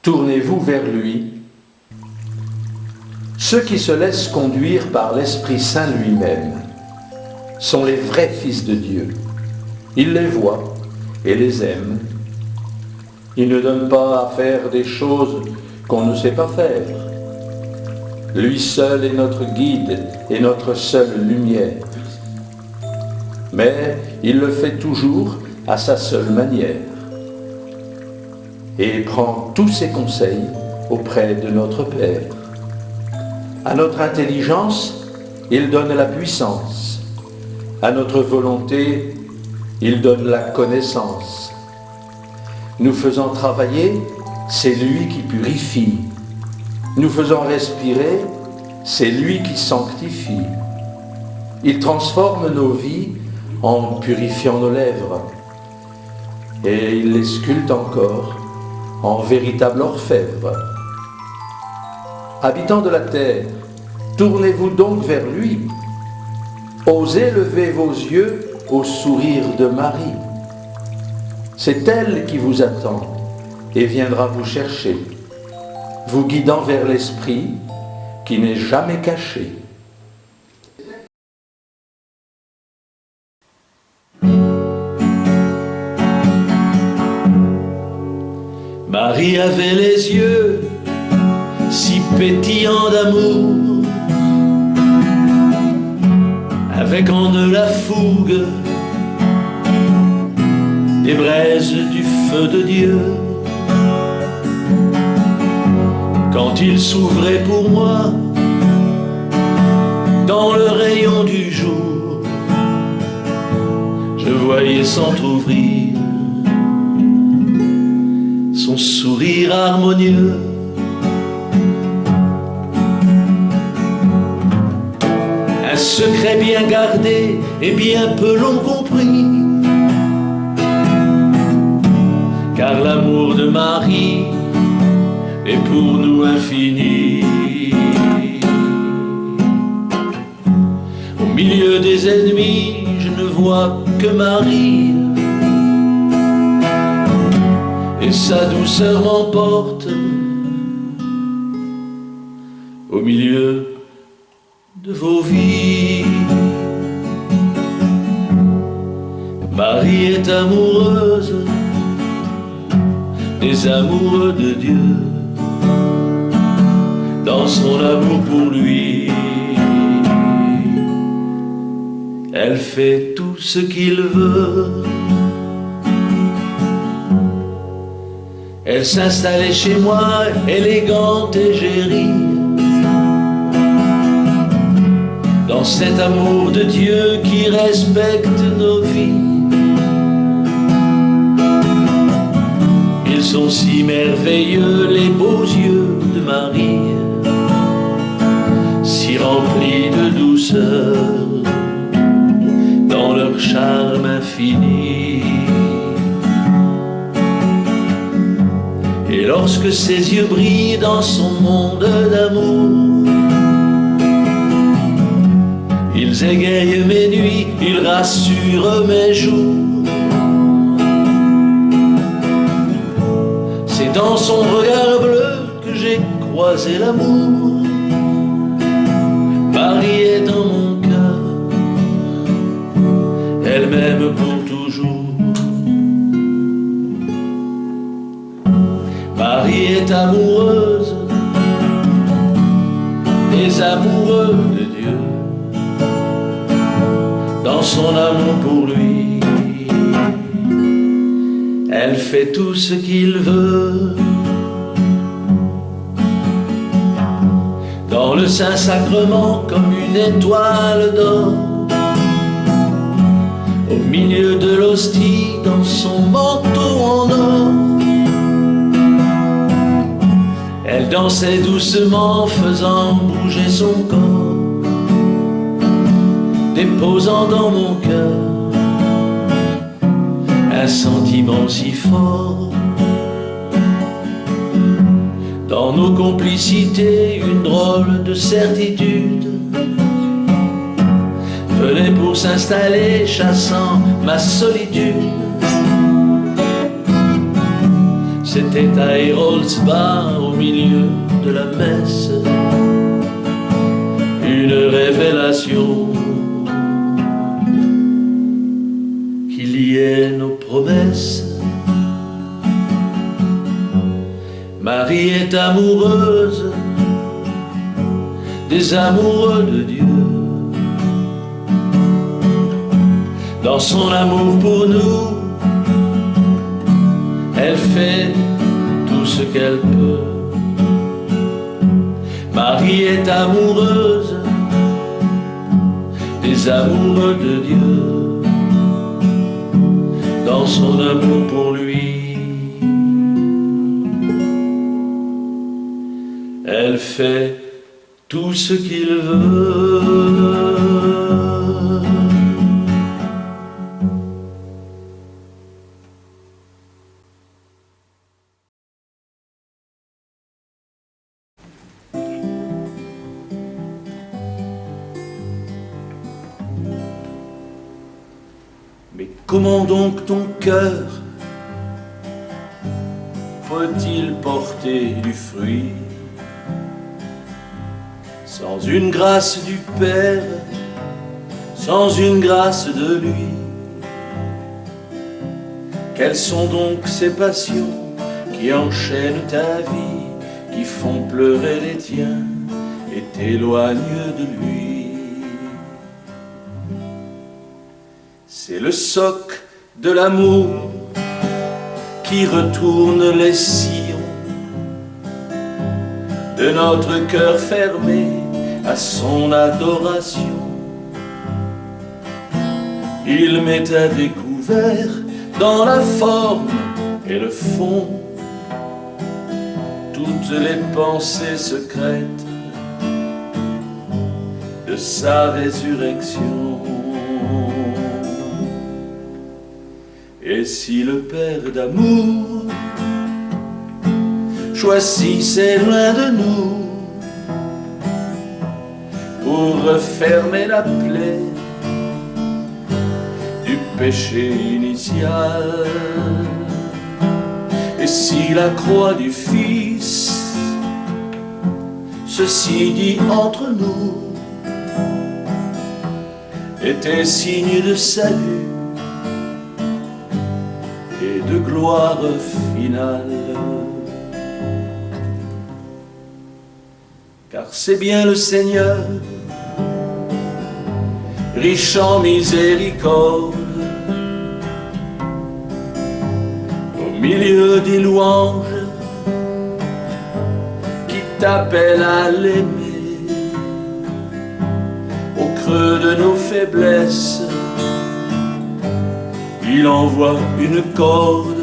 tournez-vous vers lui. Ceux qui se laissent conduire par l'Esprit Saint lui-même sont les vrais fils de Dieu. Il les voit et les aime. Il ne donne pas à faire des choses qu'on ne sait pas faire. Lui seul est notre guide et notre seule lumière. Mais il le fait toujours à sa seule manière et prend tous ses conseils auprès de notre Père. À notre intelligence, il donne la puissance. À notre volonté, il donne la connaissance. Nous faisant travailler, c'est lui qui purifie. Nous faisant respirer, c'est lui qui sanctifie. Il transforme nos vies en purifiant nos lèvres. Et il les sculpte encore en véritable orfèvre. Habitants de la terre, tournez-vous donc vers lui. Osez lever vos yeux au sourire de Marie. C'est elle qui vous attend et viendra vous chercher, vous guidant vers l'Esprit qui n'est jamais caché. Marie avait les yeux si pétillants d'amour, avec en eux la fougue des braises du feu de Dieu. Quand il s'ouvrait pour moi dans le rayon du jour, je voyais s'entr'ouvrir son sourire harmonieux. Un secret bien gardé et bien peu l'ont compris, car l'amour de Marie est pour nous infini. Au milieu des ennemis, je ne vois que Marie, et sa douceur m'emporte au milieu de vos vies. Marie est amoureuse des amoureux de Dieu, dans son amour pour lui. Elle fait tout ce qu'il veut. Elle s'installait chez moi, élégante et gérie, dans cet amour de Dieu qui respecte nos vies. Ils sont si merveilleux, les beaux yeux de Marie, si remplis de douceur dans leur charme infini. Et lorsque ses yeux brillent dans son monde d'amour, ils égayent mes nuits, ils rassurent mes jours. C'est dans son regard bleu que j'ai croisé l'amour. Marie est dans mon cœur, elle m'aime pour toujours. Marie est amoureuse des amoureux de Dieu, dans son amour pour lui. Elle fait tout ce qu'il veut. Dans le Saint-Sacrement comme une étoile d'or, au milieu de l'hostie dans son manteau en or. Elle dansait doucement, faisant bouger son corps, déposant dans mon cœur un sentiment si fort. Dans nos complicités, une drôle de certitude venait pour s'installer, chassant ma solitude. C'était à Héroldsbar, au milieu de la messe, une révélation qui liait nos promesses. Marie est amoureuse des amoureux de Dieu. Dans son amour pour nous, elle fait tout ce qu'elle peut. Marie est amoureuse des amoureux de Dieu. Dans son amour pour lui, elle fait tout ce qu'il veut. Mais comment donc ton cœur peut-il porter du fruit sans une grâce du Père, sans une grâce de lui? Quelles sont donc ces passions qui enchaînent ta vie, qui font pleurer les tiens et t'éloignent de lui? C'est le soc de l'amour qui retourne les sillons de notre cœur fermé à son adoration. Il met à découvert dans la forme et le fond toutes les pensées secrètes de sa résurrection. Et si le Père d'amour choisissait loin de nous pour refermer la plaie du péché initial, et si la croix du Fils, ceci dit entre nous, était signe de salut et de gloire finale, car c'est bien le Seigneur, riche en miséricorde, au milieu des louanges, qui t'appelle à l'aimer, au creux de nos faiblesses. Il envoie une corde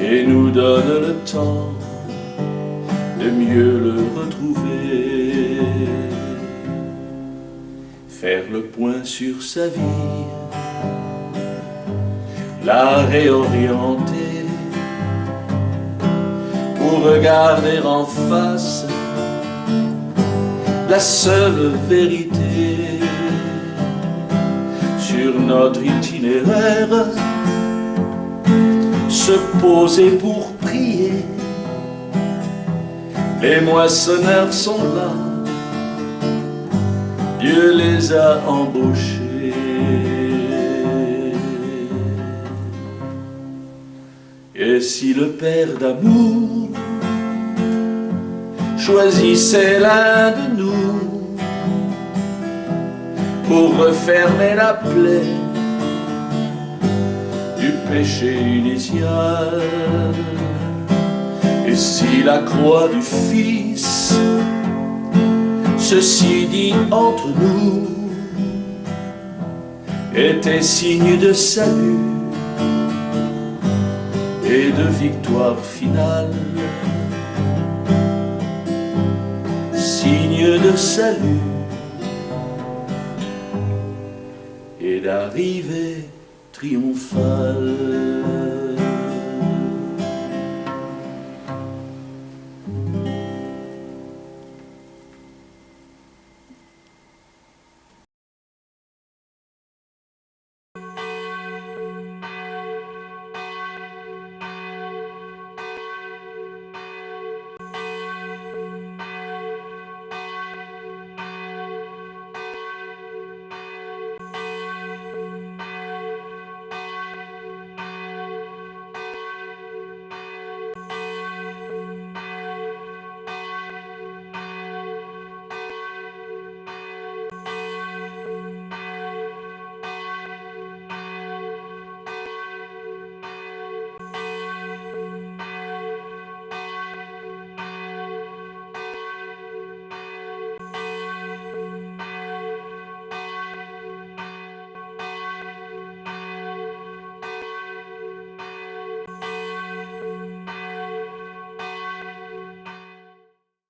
et nous donne le temps de mieux le retrouver. Faire le point sur sa vie, la réorienter pour regarder en face la seule vérité sur notre itinéraire, se poser pour prier. Les moissonneurs sont là, Dieu les a embauchés. Et si le Père d'amour choisissait l'un de nous pour refermer la plaie du péché initial, et si la croix du Fils, ceci dit entre nous, était signe de salut et de victoire finale, signe de salut et d'arrivée triomphale.